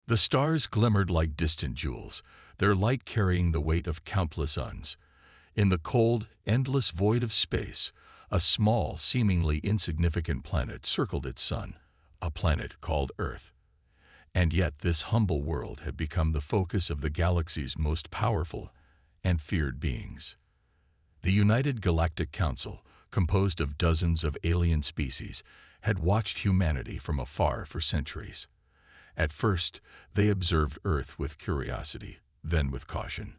The stars glimmered like distant jewels, their light carrying the weight of countless suns. In the cold, endless void of space, a small, seemingly insignificant planet circled its sun, a planet called Earth. And yet this humble world had become the focus of the galaxy's most powerful and feared beings. The United Galactic Council, composed of dozens of alien species, had watched humanity from afar for centuries. At first, they observed Earth with curiosity, then with caution.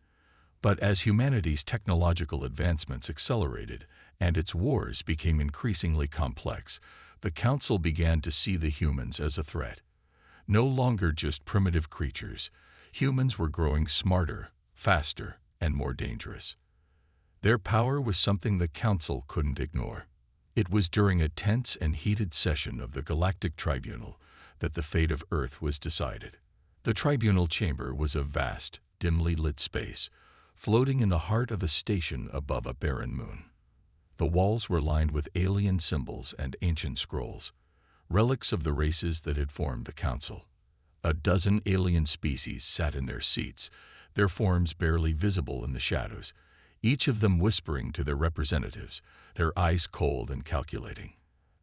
But as humanity's technological advancements accelerated and its wars became increasingly complex, the Council began to see the humans as a threat. No longer just primitive creatures, humans were growing smarter, faster, and more dangerous. Their power was something the Council couldn't ignore. It was during a tense and heated session of the Galactic Tribunal that the fate of Earth was decided. The tribunal chamber was a vast, dimly lit space, floating in the heart of a station above a barren moon. The walls were lined with alien symbols and ancient scrolls, relics of the races that had formed the Council. A dozen alien species sat in their seats, their forms barely visible in the shadows, each of them whispering to their representatives, their eyes cold and calculating.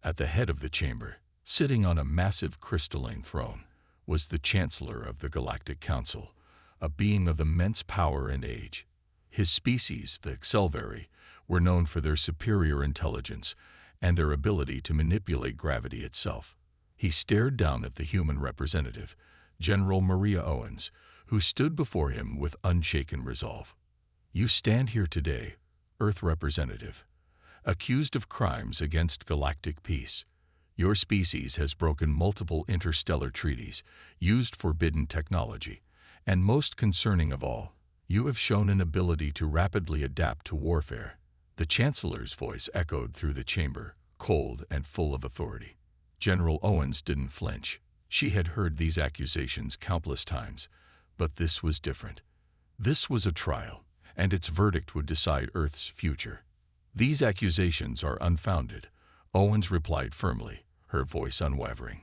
At the head of the chamber, sitting on a massive crystalline throne, was the Chancellor of the Galactic Council, a being of immense power and age. His species, the Excelvari, were known for their superior intelligence and their ability to manipulate gravity itself. He stared down at the human representative, General Maria Owens, who stood before him with unshaken resolve. "You stand here today, Earth representative, accused of crimes against galactic peace. Your species has broken multiple interstellar treaties, used forbidden technology, and most concerning of all, you have shown an ability to rapidly adapt to warfare." The Chancellor's voice echoed through the chamber, cold and full of authority. General Owens didn't flinch. She had heard these accusations countless times, but this was different. This was a trial, and its verdict would decide Earth's future. "These accusations are unfounded," Owens replied firmly, her voice unwavering.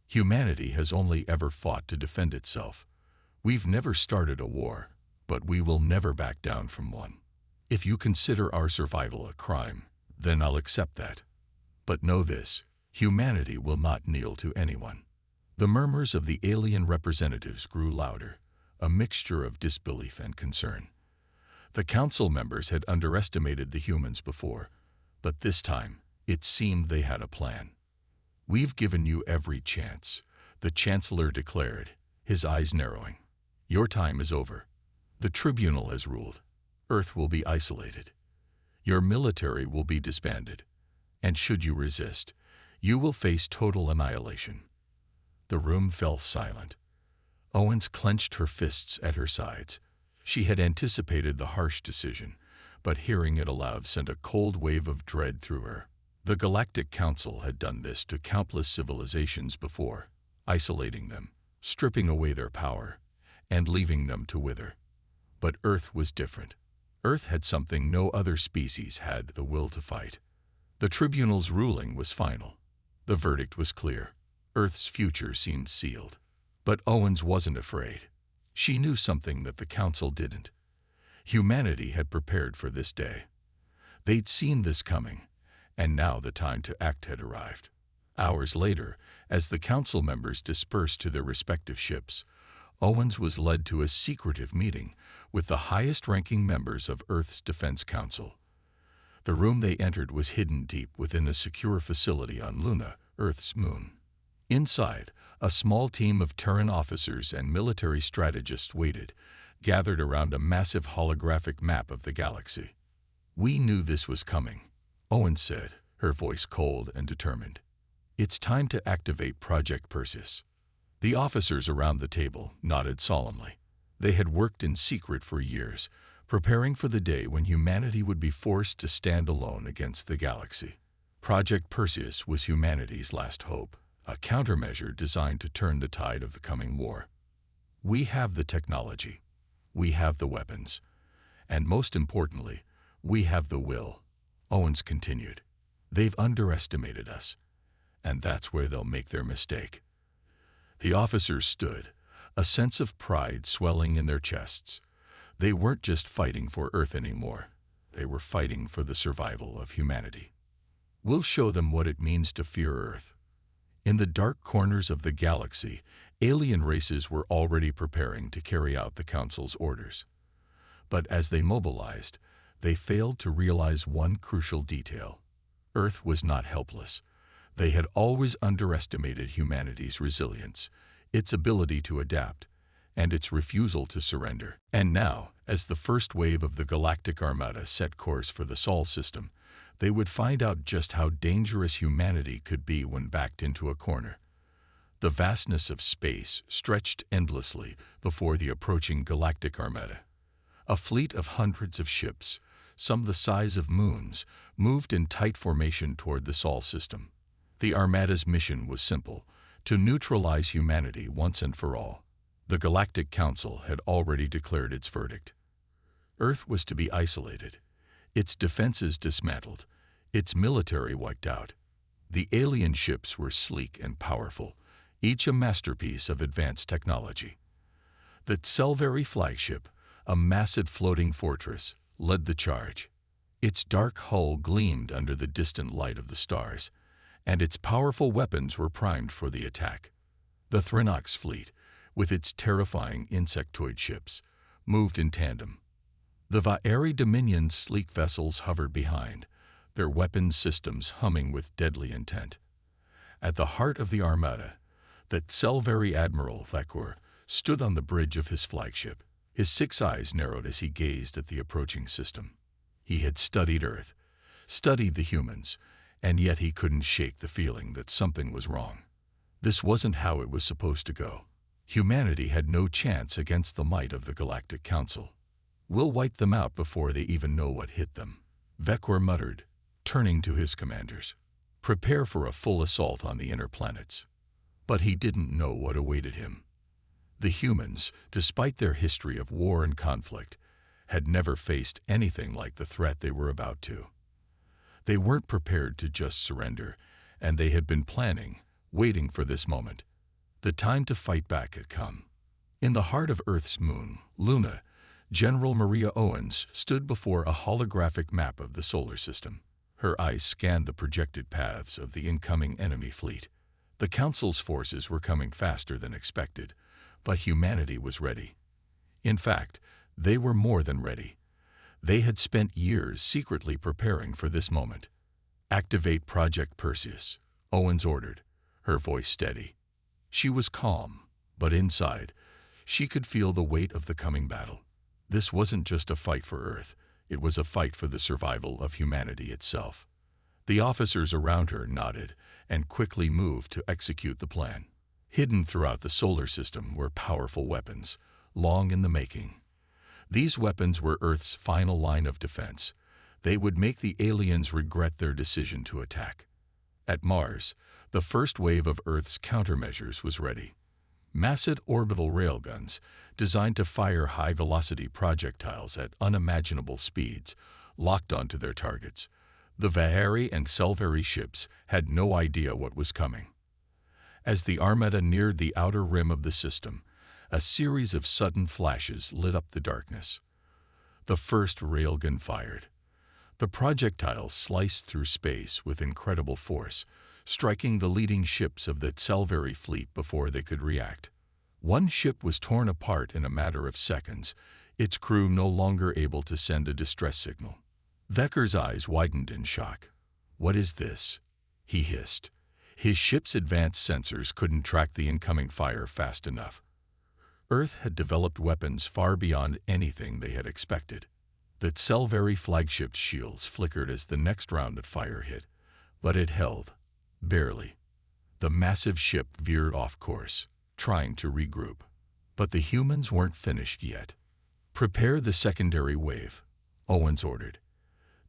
"Humanity has only ever fought to defend itself. We've never started a war, but we will never back down from one. If you consider our survival a crime, then I'll accept that. But know this, humanity will not kneel to anyone." The murmurs of the alien representatives grew louder, a mixture of disbelief and concern. The Council members had underestimated the humans before, but this time, it seemed they had a plan. "We've given you every chance," the Chancellor declared, his eyes narrowing. "Your time is over. The Tribunal has ruled. Earth will be isolated. Your military will be disbanded. And should you resist, you will face total annihilation." The room fell silent. Owens clenched her fists at her sides. She had anticipated the harsh decision, but hearing it aloud sent a cold wave of dread through her. The Galactic Council had done this to countless civilizations before, isolating them, stripping away their power, and leaving them to wither. But Earth was different. Earth had something no other species had: the will to fight. The Tribunal's ruling was final. The verdict was clear. Earth's future seemed sealed. But Owens wasn't afraid. She knew something that the Council didn't. Humanity had prepared for this day. They'd seen this coming, and now the time to act had arrived. Hours later, as the Council members dispersed to their respective ships, Owens was led to a secretive meeting with the highest-ranking members of Earth's Defense Council. The room they entered was hidden deep within a secure facility on Luna, Earth's moon. Inside, a small team of Terran officers and military strategists waited, gathered around a massive holographic map of the galaxy. "We knew this was coming," Owens said, her voice cold and determined. "It's time to activate Project Perseus." The officers around the table nodded solemnly. They had worked in secret for years, preparing for the day when humanity would be forced to stand alone against the galaxy. Project Perseus was humanity's last hope, a countermeasure designed to turn the tide of the coming war. "We have the technology, we have the weapons, and most importantly, we have the will," Owens continued. "They've underestimated us, and that's where they'll make their mistake." The officers stood, a sense of pride swelling in their chests. They weren't just fighting for Earth anymore. They were fighting for the survival of humanity. We'll show them what it means to fear Earth. In the dark corners of the galaxy, alien races were already preparing to carry out the Council's orders. But as they mobilized, they failed to realize one crucial detail. Earth was not helpless. They had always underestimated humanity's resilience, its ability to adapt, and its refusal to surrender. And now, as the first wave of the Galactic Armada set course for the Sol system, they would find out just how dangerous humanity could be when backed into a corner. The vastness of space stretched endlessly before the approaching Galactic Armada. A fleet of hundreds of ships, some the size of moons, moved in tight formation toward the Sol system. The Armada's mission was simple: to neutralize humanity once and for all. The Galactic Council had already declared its verdict. Earth was to be isolated, its defenses dismantled, its military wiped out. The alien ships were sleek and powerful, each a masterpiece of advanced technology. The Scifi flagship, a massive floating fortress, led the charge. Its dark hull gleamed under the distant light of the stars, and its powerful weapons were primed for the attack. The Thrinox fleet, with its terrifying insectoid ships, moved in tandem. The Vaeri Dominion's sleek vessels hovered behind, their weapons systems humming with deadly intent. At the heart of the Armada, the Scifi Admiral Vekor stood on the bridge of his flagship. His 6 eyes narrowed as he gazed at the approaching system. He had studied Earth, studied the humans, and yet he couldn't shake the feeling that something was wrong. This wasn't how it was supposed to go. Humanity had no chance against the might of the Galactic Council. "We'll wipe them out before they even know what hit them," Vekor muttered, turning to his commanders. "Prepare for a full assault on the inner planets." But he didn't know what awaited him. The humans, despite their history of war and conflict, had never faced anything like the threat they were about to. They weren't prepared to just surrender, and they had been planning, waiting for this moment. The time to fight back had come. In the heart of Earth's moon, Luna, General Maria Owens stood before a holographic map of the solar system. Her eyes scanned the projected paths of the incoming enemy fleet. The Council's forces were coming faster than expected, but humanity was ready. In fact, they were more than ready. They had spent years secretly preparing for this moment. "Activate Project Perseus," Owens ordered, her voice steady. She was calm, but inside, she could feel the weight of the coming battle. This wasn't just a fight for Earth, it was a fight for the survival of humanity itself. The officers around her nodded and quickly moved to execute the plan. Hidden throughout the solar system were powerful weapons, long in the making. These weapons were Earth's final line of defense. They would make the aliens regret their decision to attack. At Mars, the first wave of Earth's countermeasures was ready. Massive orbital railguns, designed to fire high-velocity projectiles at unimaginable speeds, locked onto their targets. The Vaeri and Scifi ships had no idea what was coming. As the Armada neared the outer rim of the system, a series of sudden flashes lit up the darkness. The first railgun fired. The projectile sliced through space with incredible force, striking the leading ships of the Scifi fleet before they could react. One ship was torn apart in a matter of seconds, its crew no longer able to send a distress signal. Vekor's eyes widened in shock. "What is this?" he hissed. His ship's advanced sensors couldn't track the incoming fire fast enough. Earth had developed weapons far beyond anything they had expected. The Scifi flagship's shields flickered as the next round of fire hit, but it held. Barely. The massive ship veered off course, trying to regroup. But the humans weren't finished yet. "Prepare the secondary wave," Owens ordered.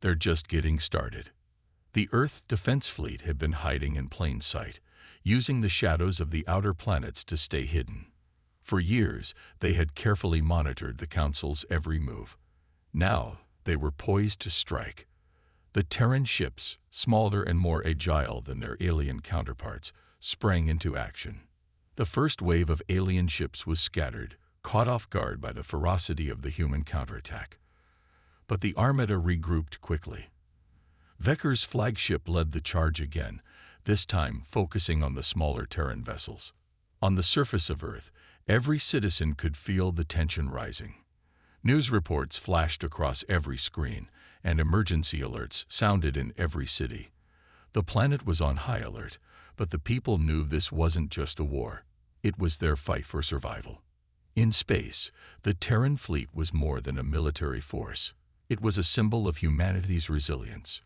"They're just getting started." The Earth Defense Fleet had been hiding in plain sight, using the shadows of the outer planets to stay hidden. For years, they had carefully monitored the Council's every move. Now, they were poised to strike. The Terran ships, smaller and more agile than their alien counterparts, sprang into action. The first wave of alien ships was scattered, caught off guard by the ferocity of the human counterattack. But the Armada regrouped quickly. Vecker's flagship led the charge again, this time focusing on the smaller Terran vessels. On the surface of Earth, every citizen could feel the tension rising. News reports flashed across every screen, and emergency alerts sounded in every city. The planet was on high alert, but the people knew this wasn't just a war. It was their fight for survival. In space, the Terran fleet was more than a military force. It was a symbol of humanity's resilience.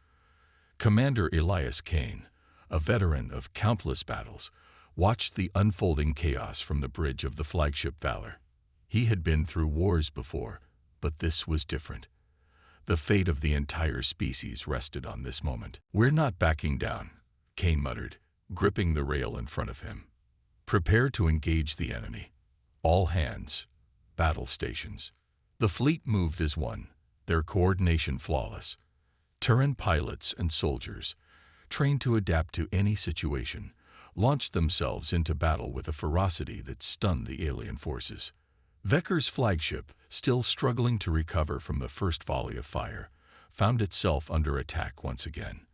Commander Elias Kane, a veteran of countless battles, watched the unfolding chaos from the bridge of the flagship Valor. He had been through wars before, but this was different. The fate of the entire species rested on this moment. "We're not backing down," Kane muttered, gripping the rail in front of him. "Prepare to engage the enemy. All hands, battle stations." The fleet moved as one, their coordination flawless. Terran pilots and soldiers, trained to adapt to any situation, launched themselves into battle with a ferocity that stunned the alien forces. Vecker's flagship, still struggling to recover from the first volley of fire, found itself under attack once again.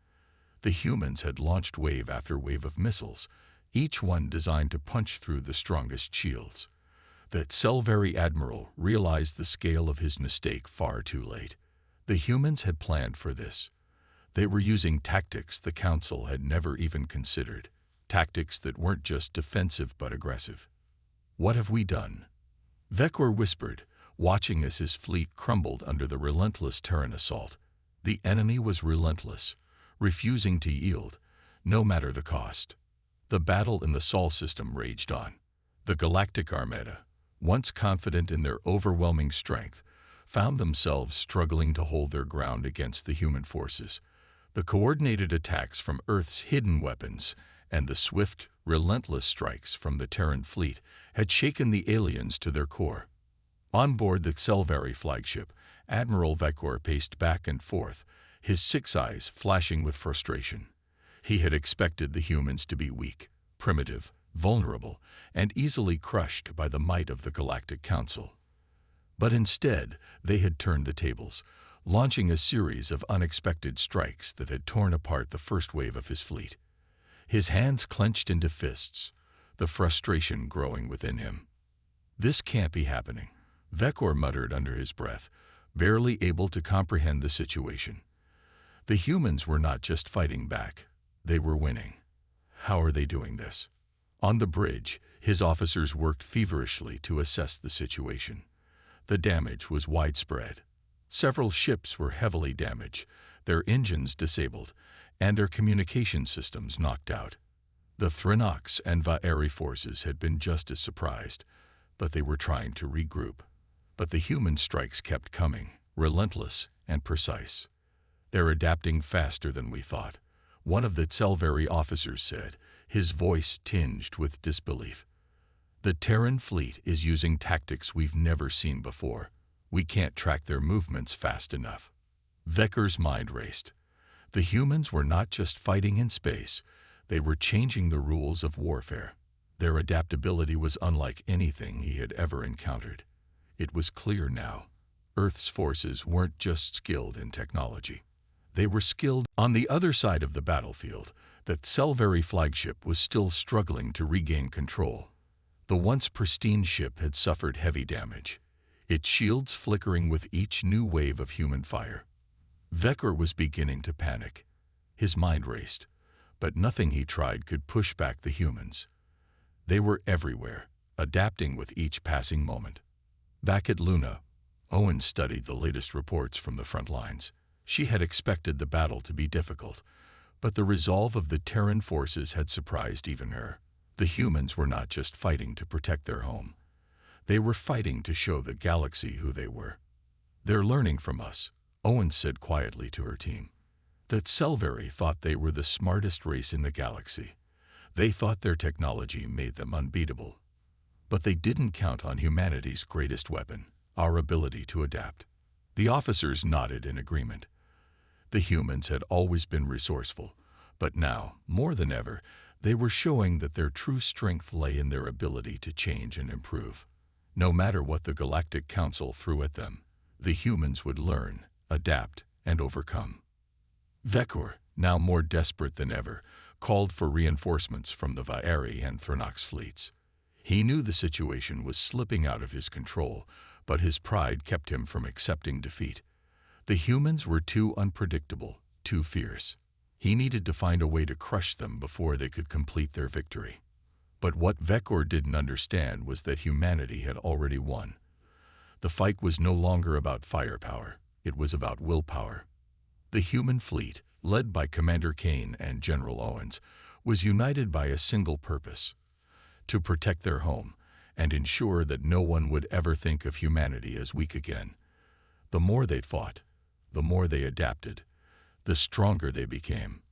The humans had launched wave after wave of missiles, each one designed to punch through the strongest shields. The Scifi admiral realized the scale of his mistake far too late. The humans had planned for this. They were using tactics the Council had never even considered, tactics that weren't just defensive but aggressive. "What have we done?" Vecker whispered, watching as his fleet crumbled under the relentless Terran assault. The enemy was relentless, refusing to yield, no matter the cost. The battle in the Sol system raged on. The Galactic Armada, once confident in their overwhelming strength, found themselves struggling to hold their ground against the human forces. The coordinated attacks from Earth's hidden weapons and the swift, relentless strikes from the Terran fleet had shaken the aliens to their core. On board the Scifi flagship, Admiral Vecker paced back and forth, his six eyes flashing with frustration. He had expected the humans to be weak, primitive, vulnerable, and easily crushed by the might of the Galactic Council. But instead, they had turned the tables, launching a series of unexpected strikes that had torn apart the first wave of his fleet. His hands clenched into fists, the frustration growing within him. "This can't be happening," Vecker muttered under his breath, barely able to comprehend the situation. The humans were not just fighting back, they were winning. How are they doing this? On the bridge, his officers worked feverishly to assess the situation. The damage was widespread. Several ships were heavily damaged, their engines disabled, and their communication systems knocked out. The Thrinox and Vaeri forces had been just as surprised, but they were trying to regroup. But the human strikes kept coming, relentless and precise. "They're adapting faster than we thought," one of the Scifi officers said, his voice tinged with disbelief. "The Terran fleet is using tactics we've never seen before. We can't track their movements fast enough." Vecker's mind raced. The humans were not just fighting in space, they were changing the rules of warfare. Their adaptability was unlike anything he had ever encountered. It was clear now. Earth's forces weren't just skilled in technology. They were skilled on the other side of the battlefield. The Scifi flagship was still struggling to regain control. The once pristine ship had suffered heavy damage, its shields flickering with each new wave of human fire. Vecker was beginning to panic. His mind raced, but nothing he tried could push back the humans. They were everywhere, adapting with each passing moment. Back at Luna, Owen studied the latest reports from the front lines. She had expected the battle to be difficult, but the resolve of the Terran forces had surprised even her. The humans were not just fighting to protect their home. They were fighting to show the galaxy who they were. "They're learning from us," Owen said quietly to her team. The Scifi thought they were the smartest race in the galaxy. They thought their technology made them unbeatable. But they didn't count on humanity's greatest weapon, our ability to adapt. The officers nodded in agreement. The humans had always been resourceful, but now, more than ever, They were showing that their true strength lay in their ability to change and improve. No matter what the Galactic Council threw at them, the humans would learn, adapt, and overcome. Vekor, now more desperate than ever, called for reinforcements from the Vaeri and Thranox fleets. He knew the situation was slipping out of his control, but his pride kept him from accepting defeat. The humans were too unpredictable, too fierce. He needed to find a way to crush them before they could complete their victory. But what Vekor didn't understand was that humanity had already won. The fight was no longer about firepower, it was about willpower. The human fleet, led by Commander Kane and General Owens, was united by a single purpose: to protect their home and ensure that no one would ever think of humanity as weak again. The more they fought, the more they adapted, the stronger they became.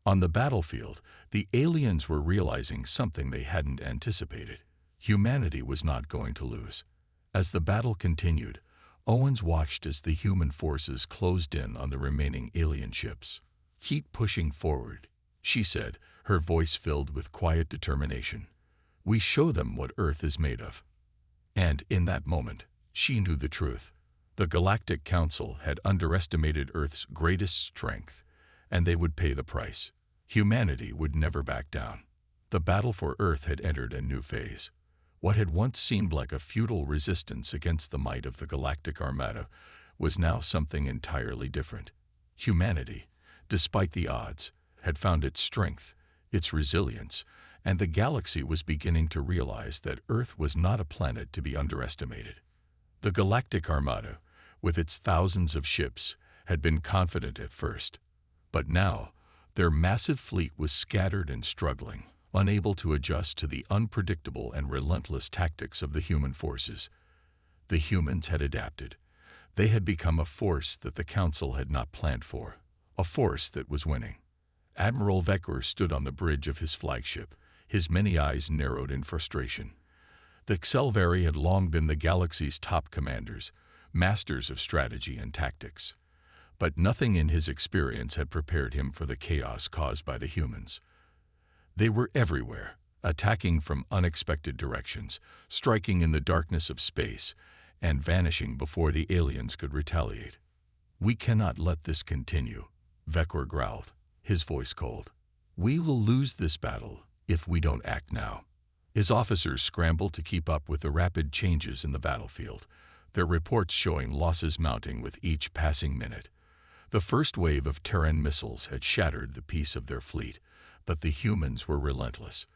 On the battlefield, the aliens were realizing something they hadn't anticipated. Humanity was not going to lose. As the battle continued, Owens watched as the human forces closed in on the remaining alien ships. "Keep pushing forward," she said, her voice filled with quiet determination. "We show them what Earth is made of." And in that moment, she knew the truth. The Galactic Council had underestimated Earth's greatest strength, and they would pay the price. Humanity would never back down. The battle for Earth had entered a new phase. What had once seemed like a futile resistance against the might of the Galactic Armada was now something entirely different. Humanity, despite the odds, had found its strength, its resilience, and the galaxy was beginning to realize that Earth was not a planet to be underestimated. The Galactic Armada, with its thousands of ships, had been confident at first, but now their massive fleet was scattered and struggling, unable to adjust to the unpredictable and relentless tactics of the human forces. The humans had adapted. They had become a force that the Council had not planned for, a force that was winning. Admiral Vekor stood on the bridge of his flagship, his many eyes narrowed in frustration. The Scifi had long been the galaxy's top commanders, masters of strategy and tactics. But nothing in his experience had prepared him for the chaos caused by the humans. They were everywhere, attacking from unexpected directions, striking in the darkness of space, and vanishing before the aliens could retaliate. "We cannot let this continue," Vekor growled, his voice cold. "We will lose this battle if we don't act now." His officers scrambled to keep up with the rapid changes in the battlefield, their reports showing losses mounting with each passing minute. The first wave of Terran missiles had shattered the peace of their fleet, but the humans were relentless.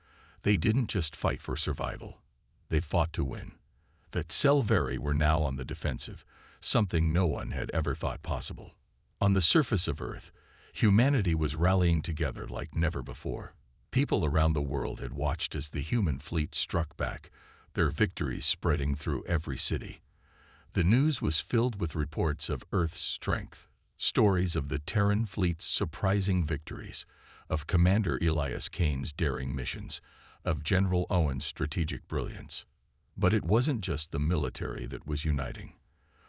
They didn't just fight for survival. They fought to win. The Scifi were now on the defensive, something no one had ever thought possible. On the surface of Earth, humanity was rallying together like never before. People around the world had watched as the human fleet struck back, their victories spreading through every city. The news was filled with reports of Earth's strength, stories of the Terran fleet's surprising victories, of Commander Elias Kane's daring missions, of General Owens' strategic brilliance. But it wasn't just the military that was uniting.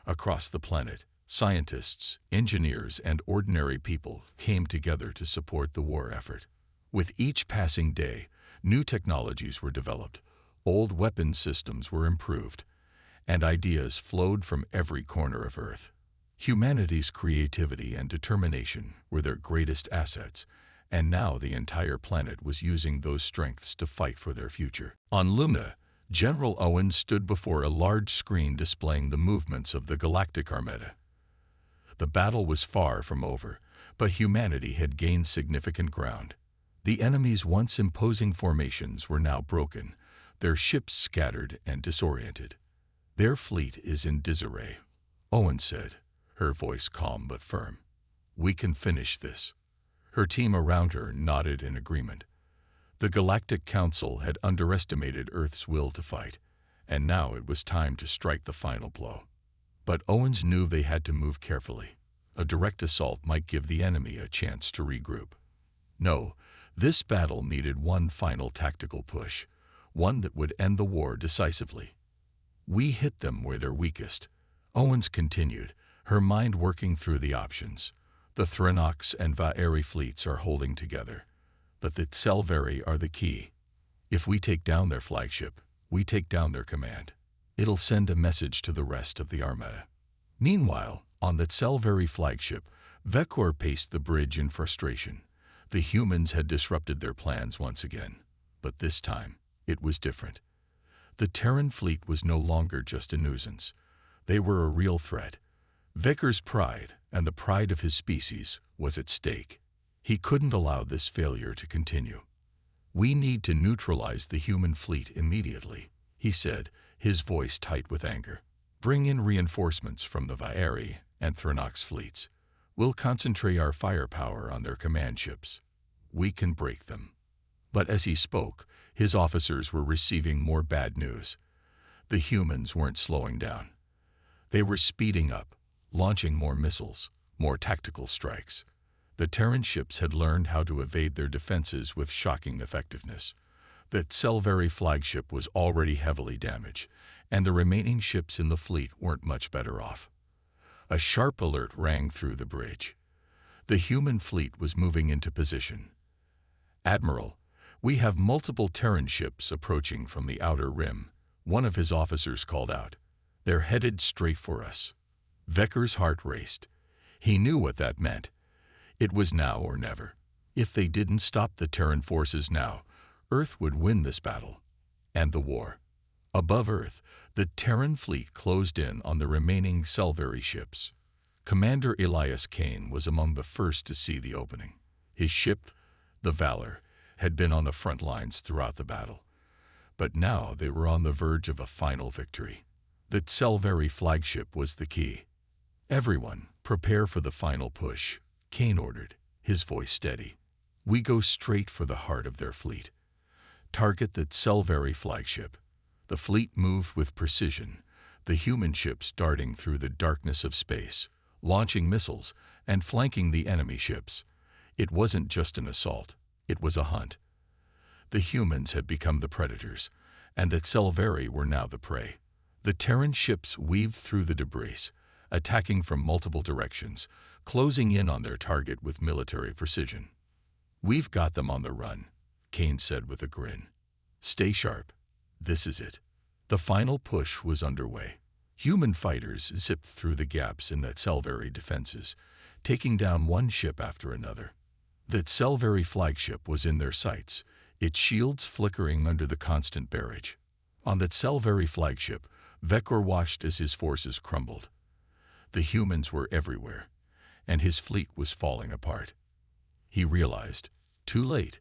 Across the planet, scientists, engineers, and ordinary people came together to support the war effort. With each passing day, new technologies were developed, old weapon systems were improved, and ideas flowed from every corner of Earth. Humanity's creativity and determination were their greatest assets, and now the entire planet was using those strengths to fight for their future. On Lumina, General Owens stood before a large screen displaying the movements of the Galactic Armada. The battle was far from over, but humanity had gained significant ground. The enemy's once imposing formations were now broken, their ships scattered and disoriented. "Their fleet is in disarray," Owens said, her voice calm but firm. "We can finish this." Her team around her nodded in agreement. The Galactic Council had underestimated Earth's will to fight, and now it was time to strike the final blow. But Owens knew they had to move carefully. A direct assault might give the enemy a chance to regroup. No, this battle needed one final tactical push, one that would end the war decisively. "We hit them where they're weakest," Owens continued, her mind working through the options. "The Thranox and Vaeri fleets are holding together. but that Scifi are the key. If we take down their flagship, we take down their command. It'll send a message to the rest of the Armada. Meanwhile, on the Scifi flagship, Vekor paced the bridge in frustration. The humans had disrupted their plans once again, but this time, it was different. The Terran fleet was no longer just a nuisance. They were a real threat. Vekor's pride, and the pride of his species, was at stake. He couldn't allow this failure to continue. "We need to neutralize the human fleet immediately," he said, his voice tight with anger. "Bring in reinforcements from the Vaeri and Thronox fleets. We'll concentrate our firepower on their command ships. We can break them." But as he spoke, his officers were receiving more bad news. The humans weren't slowing down. They were speeding up, launching more missiles, more tactical strikes. The Terran ships had learned how to evade their defenses with shocking effectiveness. The Scifi flagship was already heavily damaged, and the remaining ships in the fleet weren't much better off. A sharp alert rang through the bridge. The human fleet was moving into position. "Admiral, we have multiple Terran ships approaching from the outer rim," one of his officers called out. "They're headed straight for us." Vekor's heart raced. He knew what that meant. It was now or never. If they didn't stop the Terran forces now, Earth would win this battle, and the war. Above Earth, the Terran fleet closed in on the remaining Scifi ships. Commander Elias Kane was among the first to see the opening. His ship, the Valor, had been on the front lines throughout the battle. But now they were on the verge of a final victory. The Scifi flagship was the key. "Everyone, prepare for the final push," Kane ordered, his voice steady. "We go straight for the heart of their fleet. Target the Scifi flagship." The fleet moved with precision, the human ships darting through the darkness of space, launching missiles and flanking the enemy ships. It wasn't just an assault, it was a hunt. The humans had become the predators, and the Scifi were now the prey. The Terran ships weaved through the debris, attacking from multiple directions, closing in on their target with military precision. "We've got them on the run," Kane said with a grin. "Stay sharp. This is it." The final push was underway. Human fighters zipped through the gaps in the Scifi defenses, taking down one ship after another. The Scifi flagship was in their sights, its shields flickering under the constant barrage. On the Scifi flagship, Vekor watched as his forces crumbled. The humans were everywhere, and his fleet was falling apart. He realized, too late,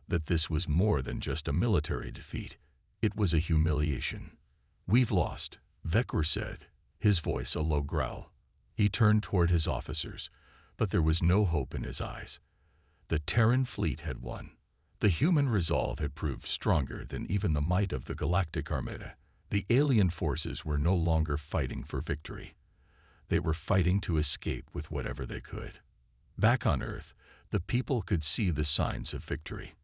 that this was more than just a military defeat. It was a humiliation. "We've lost," Vekor said, his voice a low growl. He turned toward his officers, but there was no hope in his eyes. The Terran fleet had won. The human resolve had proved stronger than even the might of the Galactic Armada. The alien forces were no longer fighting for victory. They were fighting to escape with whatever they could. Back on Earth, the people could see the signs of victory.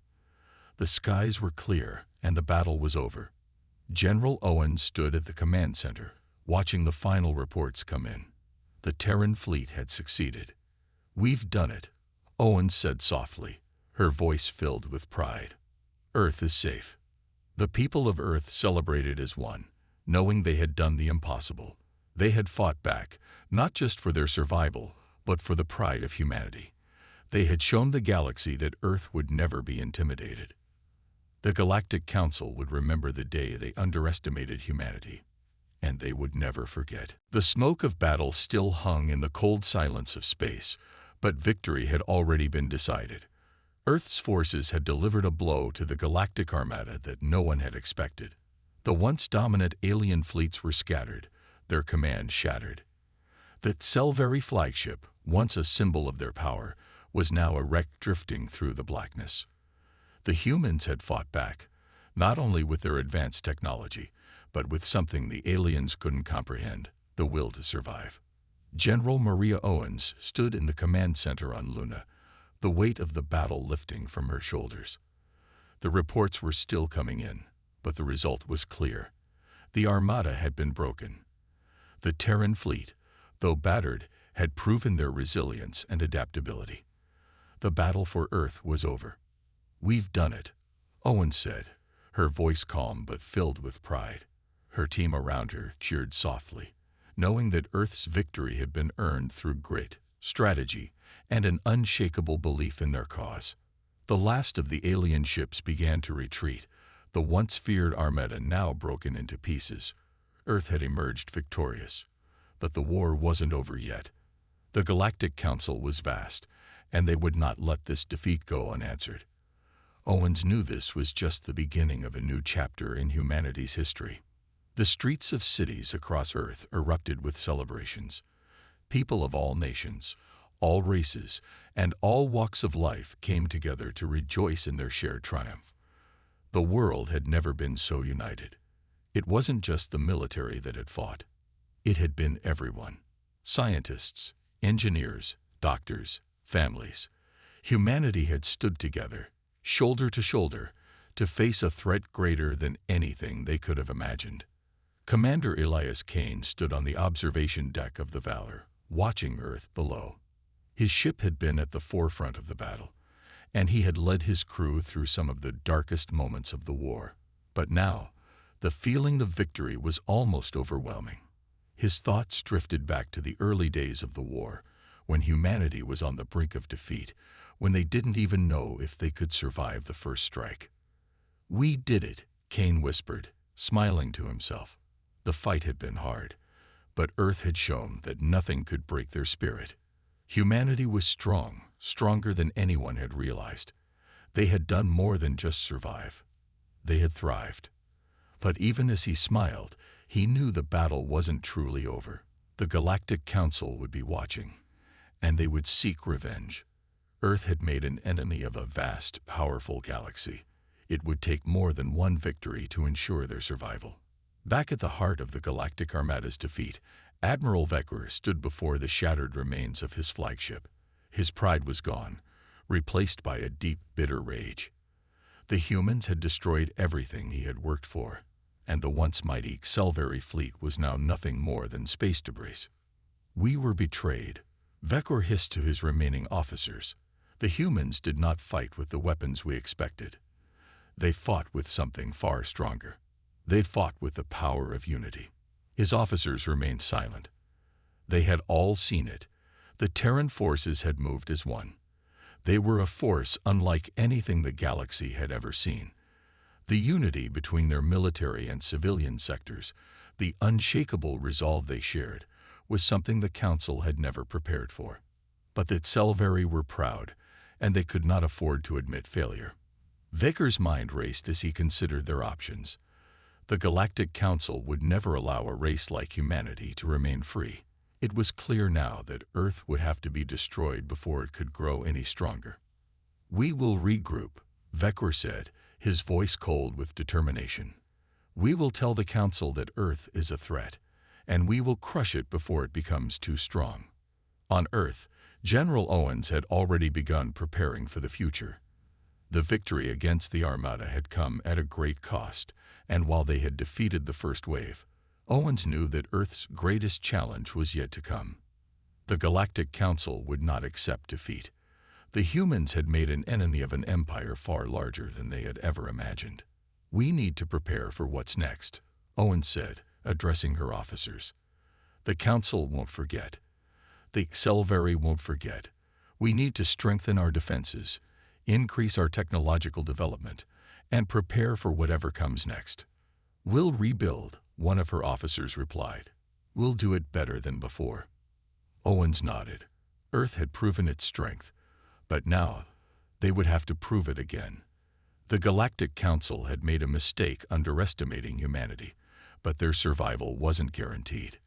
The skies were clear, and the battle was over. General Owens stood at the command center, watching the final reports come in. The Terran fleet had succeeded. "We've done it," Owens said softly, her voice filled with pride. "Earth is safe." The people of Earth celebrated as one, knowing they had done the impossible. They had fought back, not just for their survival, but for the pride of humanity. They had shown the galaxy that Earth would never be intimidated. The Galactic Council would remember the day they underestimated humanity, and they would never forget. The smoke of battle still hung in the cold silence of space, but victory had already been decided. Earth's forces had delivered a blow to the Galactic Armada that no one had expected. The once dominant alien fleets were scattered, their command shattered. The Scifi flagship, once a symbol of their power, was now a wreck drifting through the blackness. The humans had fought back, not only with their advanced technology, but with something the aliens couldn't comprehend, the will to survive. General Maria Owens stood in the command center on Luna, the weight of the battle lifting from her shoulders. The reports were still coming in, but the result was clear. The Armada had been broken. The Terran fleet, though battered, had proven their resilience and adaptability. The battle for Earth was over. "We've done it," Owen said, her voice calm but filled with pride. Her team around her cheered softly, knowing that Earth's victory had been earned through grit, strategy, and an unshakable belief in their cause. The last of the alien ships began to retreat, the once feared armada now broken into pieces. Earth had emerged victorious. But the war wasn't over yet. The Galactic Council was vast, and they would not let this defeat go unanswered. Owens knew this was just the beginning of a new chapter in humanity's history. The streets of cities across Earth erupted with celebrations. People of all nations, all races, and all walks of life came together to rejoice in their shared triumph. The world had never been so united. It wasn't just the military that had fought. It had been everyone. Scientists, engineers, doctors, families. Humanity had stood together, shoulder to shoulder, to face a threat greater than anything they could have imagined. Commander Elias Kane stood on the observation deck of the Valor, watching Earth below. His ship had been at the forefront of the battle, and he had led his crew through some of the darkest moments of the war. But now, the feeling of victory was almost overwhelming. His thoughts drifted back to the early days of the war, when humanity was on the brink of defeat, when they didn't even know if they could survive the first strike. "We did it," Kane whispered, smiling to himself. The fight had been hard, but Earth had shown that nothing could break their spirit. Humanity was strong, stronger than anyone had realized. They had done more than just survive. They had thrived. But even as he smiled, he knew the battle wasn't truly over. The Galactic Council would be watching, and they would seek revenge. Earth had made an enemy of a vast, powerful galaxy. It would take more than one victory to ensure their survival. Back at the heart of the Galactic Armada's defeat, Admiral Vekor stood before the shattered remains of his flagship. His pride was gone, replaced by a deep, bitter rage. The humans had destroyed everything he had worked for, and the once mighty Scifi fleet was now nothing more than space debris. "We were betrayed," Vekor hissed to his remaining officers. "The humans did not fight with the weapons we expected. They fought with something far stronger. They fought with the power of unity." His officers remained silent. They had all seen it. The Terran forces had moved as one. They were a force unlike anything the galaxy had ever seen. The unity between their military and civilian sectors, the unshakable resolve they shared, was something the Council had never prepared for. But the Scifi were proud, and they could not afford to admit failure. Vekor's mind raced as he considered their options. The Galactic Council would never allow a race like humanity to remain free. It was clear now that Earth would have to be destroyed before it could grow any stronger. "We will regroup," Vekor said, his voice cold with determination. "We will tell the Council that Earth is a threat, and we will crush it before it becomes too strong." On Earth, General Owens had already begun preparing for the future. The victory against the Armada had come at a great cost, and while they had defeated the first wave, Owens knew that Earth's greatest challenge was yet to come. The Galactic Council would not accept defeat. The humans had made an enemy of an empire far larger than they had ever imagined. "We need to prepare for what's next," Owens said, addressing her officers. "The Council won't forget. The Scifi won't forget. We need to strengthen our defenses, increase our technological development, and prepare for whatever comes next." "We'll rebuild," one of her officers replied. "We'll do it better than before." Owens nodded. Earth had proven its strength, but now they would have to prove it again. The Galactic Council had made a mistake underestimating humanity, but their survival wasn't guaranteed.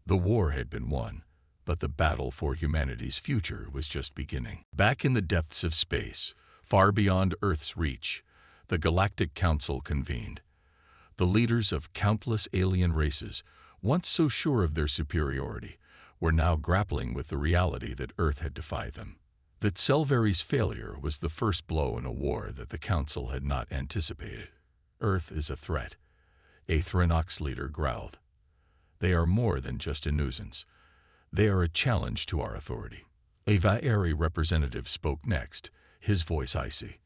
The war had been won, but the battle for humanity's future was just beginning. Back in the depths of space, far beyond Earth's reach, the Galactic Council convened. The leaders of countless alien races, once so sure of their superiority, were now grappling with the reality that Earth had defied them. That Scifi's failure was the first blow in a war that the Council had not anticipated. "Earth is a threat," a Thrinox leader growled. "They are more than just a nuisance. They are a challenge to our authority." A Vaeri representative spoke next, his voice icy.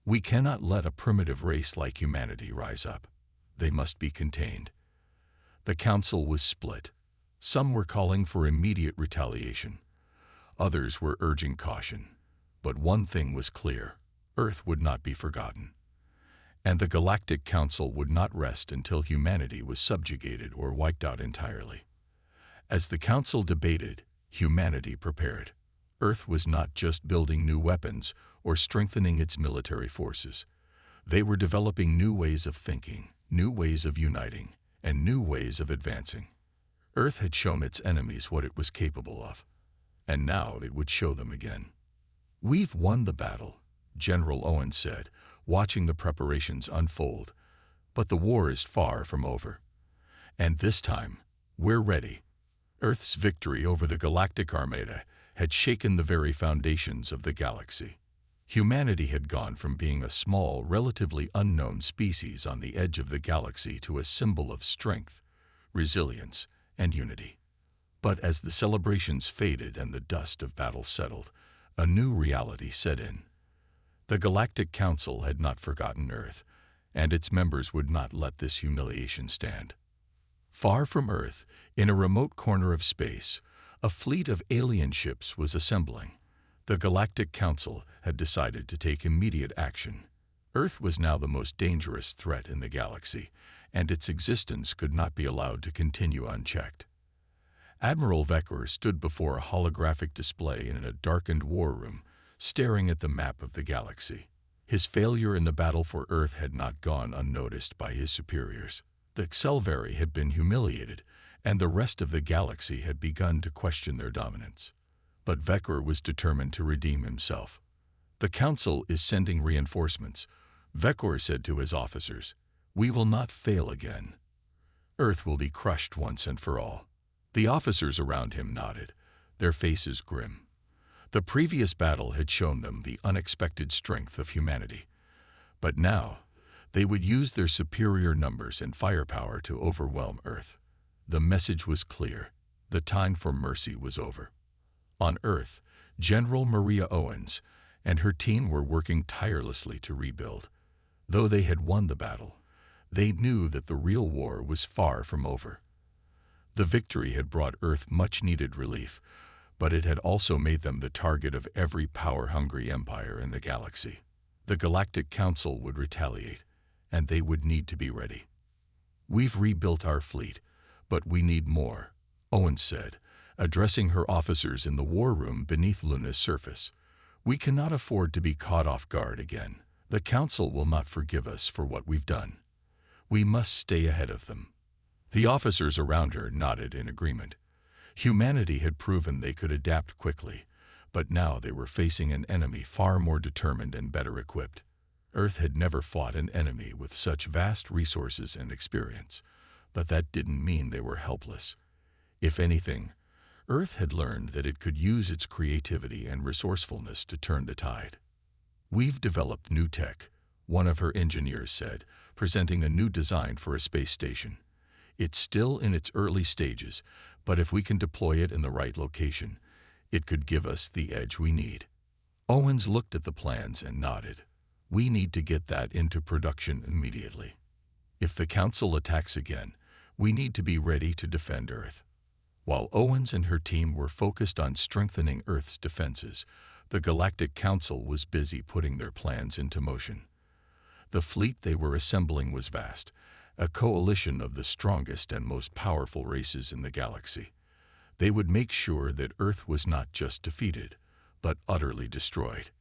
We cannot let a primitive race like humanity rise up. They must be contained. The council was split. Some were calling for immediate retaliation. Others were urging caution. But one thing was clear: Earth would not be forgotten. And the Galactic Council would not rest until humanity was subjugated or wiped out entirely. As the Council debated, humanity prepared. Earth was not just building new weapons or strengthening its military forces. They were developing new ways of thinking, new ways of uniting, and new ways of advancing. Earth had shown its enemies what it was capable of, and now it would show them again. "We've won the battle," General Owens said, watching the preparations unfold. "But the war is far from over. And this time, we're ready." Earth's victory over the Galactic Armada had shaken the very foundations of the galaxy. Humanity had gone from being a small, relatively unknown species on the edge of the galaxy to a symbol of strength, resilience, and unity. But as the celebrations faded and the dust of battle settled, a new reality set in. The Galactic Council had not forgotten Earth, and its members would not let this humiliation stand. Far from Earth, in a remote corner of space, a fleet of alien ships was assembling. The Galactic Council had decided to take immediate action. Earth was now the most dangerous threat in the galaxy, and its existence could not be allowed to continue unchecked. Admiral Vekor stood before a holographic display in a darkened war room, staring at the map of the galaxy. His failure in the battle for Earth had not gone unnoticed by his superiors. The Xelvari had been humiliated, and the rest of the galaxy had begun to question their dominance. But Vekor was determined to redeem himself. "The Council is sending reinforcements," Vekor said to his officers. "We will not fail again. Earth will be crushed once and for all." The officers around him nodded, their faces grim. The previous battle had shown them the unexpected strength of humanity. But now, they would use their superior numbers and firepower to overwhelm Earth. The message was clear: the time for mercy was over. On Earth, General Maria Owens and her team were working tirelessly to rebuild. Though they had won the battle, they knew that the real war was far from over. The victory had brought Earth much-needed relief, but it had also made them the target of every power-hungry empire in the galaxy. The Galactic Council would retaliate, and they would need to be ready. "We've rebuilt our fleet, but we need more," Owens said, addressing her officers in the war room beneath Luna's surface. "We cannot afford to be caught off guard again. The Council will not forgive us for what we've done. We must stay ahead of them." The officers around her nodded in agreement. Humanity had proven they could adapt quickly, but now they were facing an enemy far more determined and better equipped. Earth had never fought an enemy with such vast resources and experience, but that didn't mean they were helpless. If anything, Earth had learned that it could use its creativity and resourcefulness to turn the tide. "We've developed new tech," one of her engineers said, presenting a new design for a space station. "It's still in its early stages, but if we can deploy it in the right location, it could give us the edge we need." Owens looked at the plans and nodded. "We need to get that into production immediately. If the Council attacks again, we need to be ready to defend Earth." While Owens and her team were focused on strengthening Earth's defenses, the Galactic Council was busy putting their plans into motion. The fleet they were assembling was vast, a coalition of the strongest and most powerful races in the galaxy. They would make sure that Earth was not just defeated, but utterly destroyed.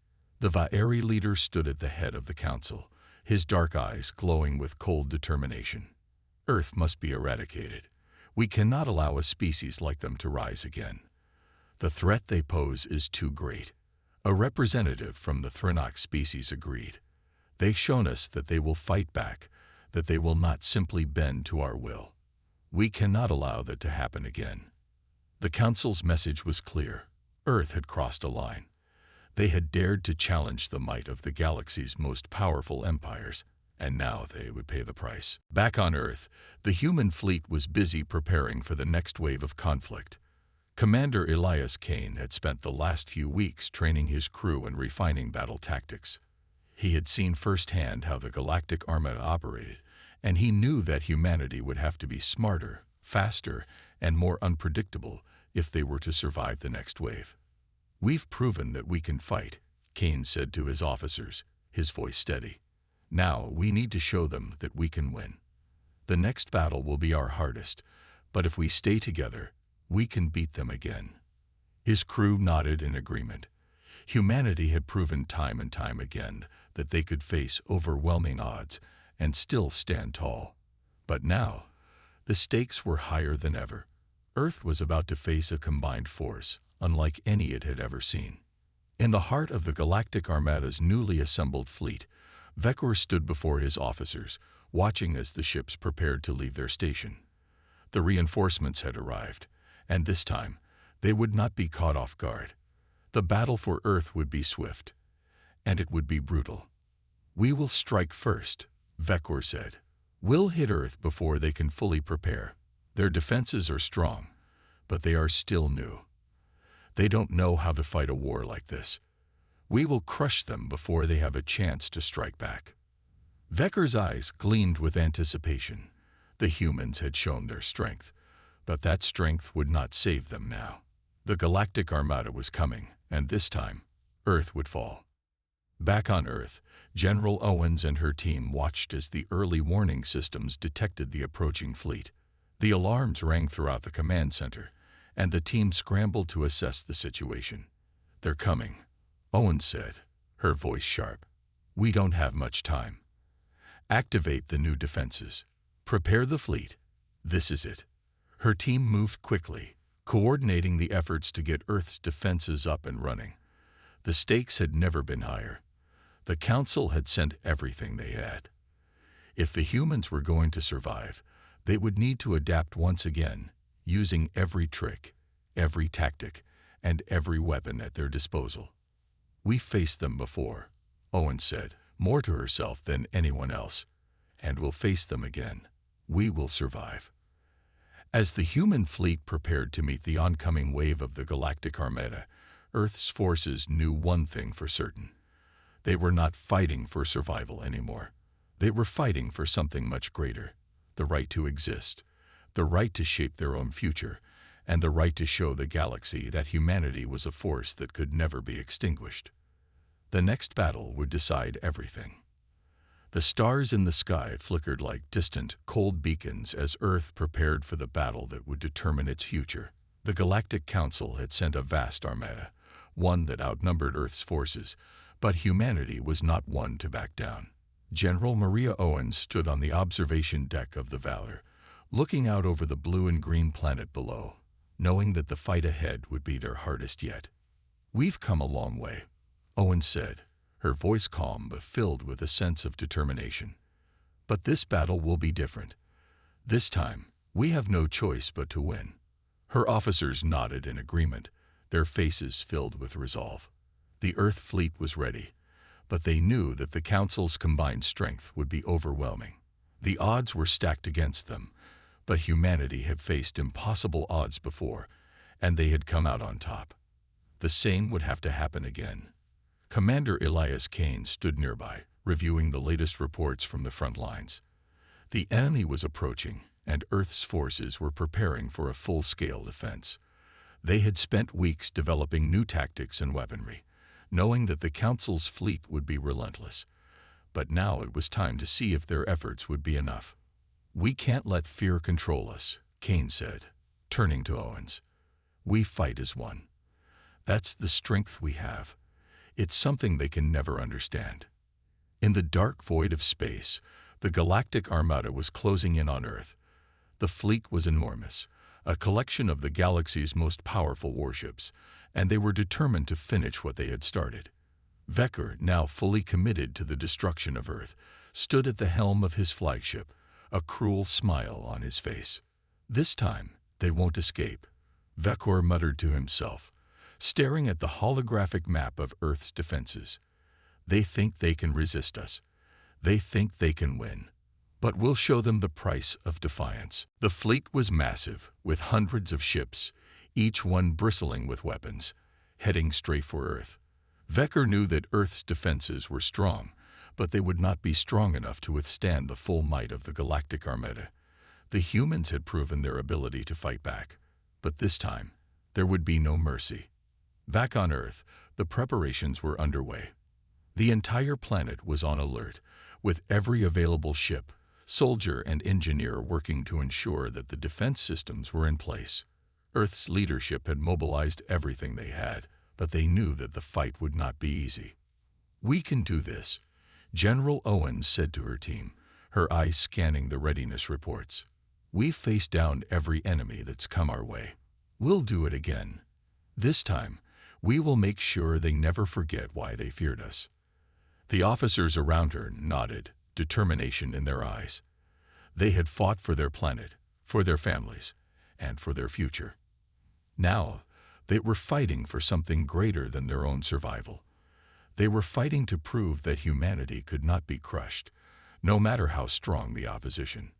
The Vaeri leader stood at the head of the council, his dark eyes glowing with cold determination. "Earth must be eradicated. We cannot allow a species like them to rise again. The threat they pose is too great." A representative from the Threnok species agreed. "They've shown us that they will fight back, that they will not simply bend to our will. We cannot allow that to happen again." The Council's message was clear. Earth had crossed a line. They had dared to challenge the might of the galaxy's most powerful empires, and now they would pay the price. Back on Earth, the human fleet was busy preparing for the next wave of conflict. Commander Elias Kane had spent the last few weeks training his crew and refining battle tactics. He had seen firsthand how the Galactic Armada operated, and he knew that humanity would have to be smarter, faster, and more unpredictable if they were to survive the next wave. "We've proven that we can fight," Kane said to his officers, his voice steady. "Now we need to show them that we can win. The next battle will be our hardest, but if we stay together, we can beat them again." His crew nodded in agreement. Humanity had proven time and time again that they could face overwhelming odds and still stand tall. But now, the stakes were higher than ever. Earth was about to face a combined force unlike any it had ever seen. In the heart of the Galactic Armada's newly assembled fleet, Vekor stood before his officers, watching as the ships prepared to leave their station. The reinforcements had arrived, and this time, they would not be caught off guard. The battle for Earth would be swift, and it would be brutal. "We will strike first," Vekor said. "We'll hit Earth before they can fully prepare. Their defenses are strong, but they are still new. They don't know how to fight a war like this. We will crush them before they have a chance to strike back." Vekor's eyes gleamed with anticipation. The humans had shown their strength, but that strength would not save them now. The Galactic Armada was coming, and this time, Earth would fall. Back on Earth, General Owens and her team watched as the early warning systems detected the approaching fleet. The alarms rang throughout the command center, and the team scrambled to assess the situation. "They're coming," Owens said, her voice sharp. "We don't have much time. Activate the new defenses. Prepare the fleet. This is it." Her team moved quickly, coordinating the efforts to get Earth's defenses up and running. The stakes had never been higher. The Council had sent everything they had. If the humans were going to survive, they would need to adapt once again, using every trick, every tactic, and every weapon at their disposal. "We faced them before," Owens said, more to herself than anyone else, "and we'll face them again. We will survive." As the human fleet prepared to meet the oncoming wave of the Galactic Armada, Earth's forces knew one thing for certain. They were not fighting for survival anymore. They were fighting for something much greater: the right to exist, the right to shape their own future, and the right to show the galaxy that humanity was a force that could never be extinguished. The next battle would decide everything. The stars in the sky flickered like distant, cold beacons as Earth prepared for the battle that would determine its future. The Galactic Council had sent a vast armada, one that outnumbered Earth's forces, but humanity was not one to back down. General Maria Owens stood on the observation deck of the Valor, looking out over the blue and green planet below, knowing that the fight ahead would be their hardest yet. "We've come a long way," Owens said, her voice calm but filled with a sense of determination. "But this battle will be different. This time, we have no choice but to win." Her officers nodded in agreement, their faces filled with resolve. The Earth fleet was ready, but they knew that the Council's combined strength would be overwhelming. The odds were stacked against them, but humanity had faced impossible odds before, and they had come out on top. The same would have to happen again. Commander Elias Kane stood nearby, reviewing the latest reports from the front lines. The enemy was approaching, and Earth's forces were preparing for a full-scale defense. They had spent weeks developing new tactics and weaponry, knowing that the Council's fleet would be relentless. But now it was time to see if their efforts would be enough. "We can't let fear control us," Kane said, turning to Owens. "We fight as one. That's the strength we have. It's something they can never understand." In the dark void of space, the Galactic Armada was closing in on Earth. The fleet was enormous, a collection of the galaxy's most powerful warships, and they were determined to finish what they had started. Vekor, now fully committed to the destruction of Earth, stood at the helm of his flagship, a cruel smile on his face. "This time, they won't escape," Vekor muttered to himself, staring at the holographic map of Earth's defenses. "They think they can resist us. They think they can win. But we'll show them the price of defiance." The fleet was massive, with hundreds of ships, each one bristling with weapons, heading straight for Earth. Vekor knew that Earth's defenses were strong, but they would not be strong enough to withstand the full might of the Galactic Armada. The humans had proven their ability to fight back, but this time, there would be no mercy. Back on Earth, the preparations were underway. The entire planet was on alert, with every available ship, soldier, and engineer working to ensure that the defense systems were in place. Earth's leadership had mobilized everything they had, but they knew that the fight would not be easy. "We can do this," General Owens said to her team, her eyes scanning the readiness reports. "We've faced down every enemy that's come our way. We'll do it again. This time, we will make sure they never forget why they feared us." The officers around her nodded, determination in their eyes. They had fought for their planet, for their families, and for their future. Now, they were fighting for something greater than their own survival. They were fighting to prove that humanity could not be crushed, no matter how strong the opposition.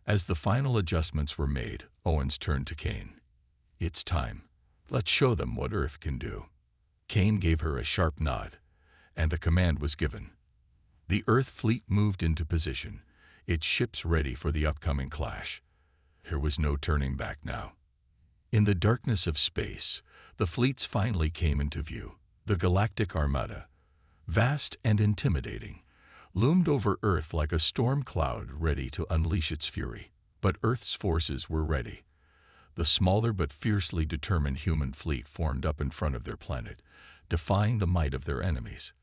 As the final adjustments were made, Owens turned to Kane. "It's time. Let's show them what Earth can do." Kane gave her a sharp nod, and the command was given. The Earth fleet moved into position, its ships ready for the upcoming clash. There was no turning back now. In the darkness of space, the fleets finally came into view. The Galactic Armada, vast and intimidating, loomed over Earth like a storm cloud ready to unleash its fury. But Earth's forces were ready. The smaller but fiercely determined human fleet formed up in front of their planet, defying the might of their enemies.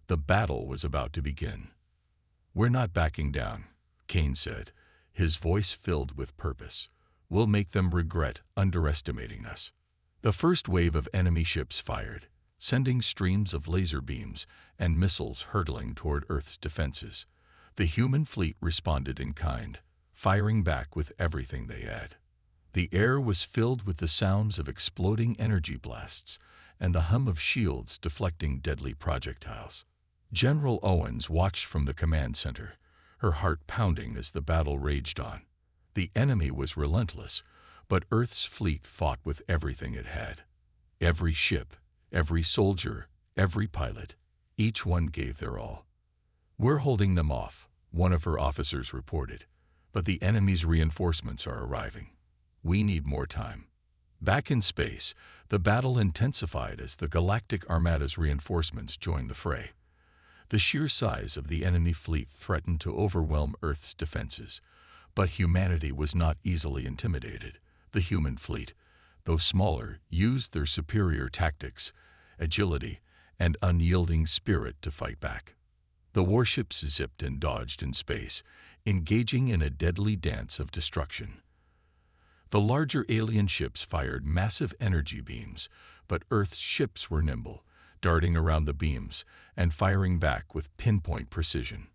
The battle was about to begin. "We're not backing down," Kane said, his voice filled with purpose. "We'll make them regret underestimating us." The first wave of enemy ships fired, sending streams of laser beams and missiles hurtling toward Earth's defenses. The human fleet responded in kind, firing back with everything they had. The air was filled with the sounds of exploding energy blasts and the hum of shields deflecting deadly projectiles. General Owens watched from the command center, her heart pounding as the battle raged on. The enemy was relentless, but Earth's fleet fought with everything it had. Every ship, every soldier, every pilot, each one gave their all. "We're holding them off," one of her officers reported, "but the enemy's reinforcements are arriving. We need more time." Back in space, the battle intensified as the Galactic Armada's reinforcements joined the fray. The sheer size of the enemy fleet threatened to overwhelm Earth's defenses, but humanity was not easily intimidated. The human fleet, though smaller, used their superior tactics, agility, and unyielding spirit to fight back. The warships zipped and dodged in space, engaging in a deadly dance of destruction. The larger alien ships fired massive energy beams, but Earth's ships were nimble, darting around the beams and firing back with pinpoint precision.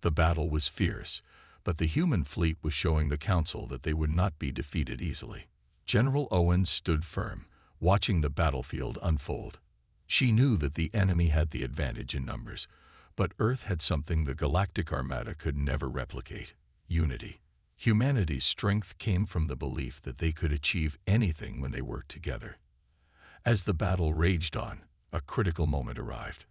The battle was fierce, but the human fleet was showing the Council that they would not be defeated easily. General Owens stood firm, watching the battlefield unfold. She knew that the enemy had the advantage in numbers, but Earth had something the Galactic Armada could never replicate: unity. Humanity's strength came from the belief that they could achieve anything when they worked together. As the battle raged on, a critical moment arrived.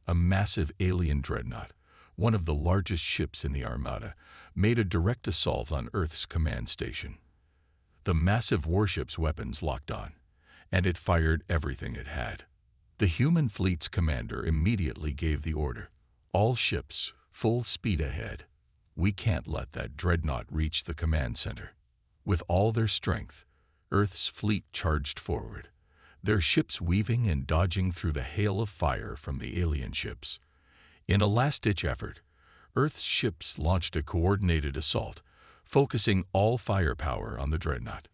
A massive alien dreadnought, one of the largest ships in the Armada, made a direct assault on Earth's command station. The massive warship's weapons locked on, and it fired everything it had. The human fleet's commander immediately gave the order: "All ships, full speed ahead." We can't let that dreadnought reach the command center. With all their strength, Earth's fleet charged forward, their ships weaving and dodging through the hail of fire from the alien ships. In a last-ditch effort, Earth's ships launched a coordinated assault, focusing all firepower on the dreadnought.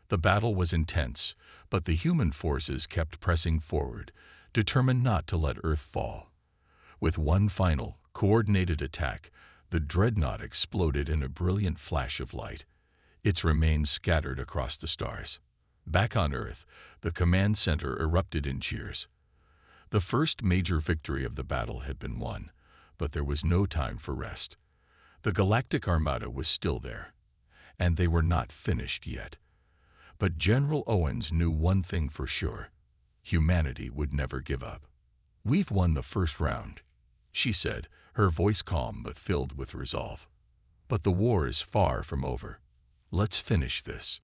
The battle was intense, but the human forces kept pressing forward, determined not to let Earth fall. With one final, coordinated attack, the dreadnought exploded in a brilliant flash of light, its remains scattered across the stars. Back on Earth, the command center erupted in cheers. The first major victory of the battle had been won, but there was no time for rest. The Galactic Armada was still there, and they were not finished yet. But General Owens knew one thing for sure: humanity would never give up. "We've won the first round," she said, her voice calm but filled with resolve. But the war is far from over. Let's finish this.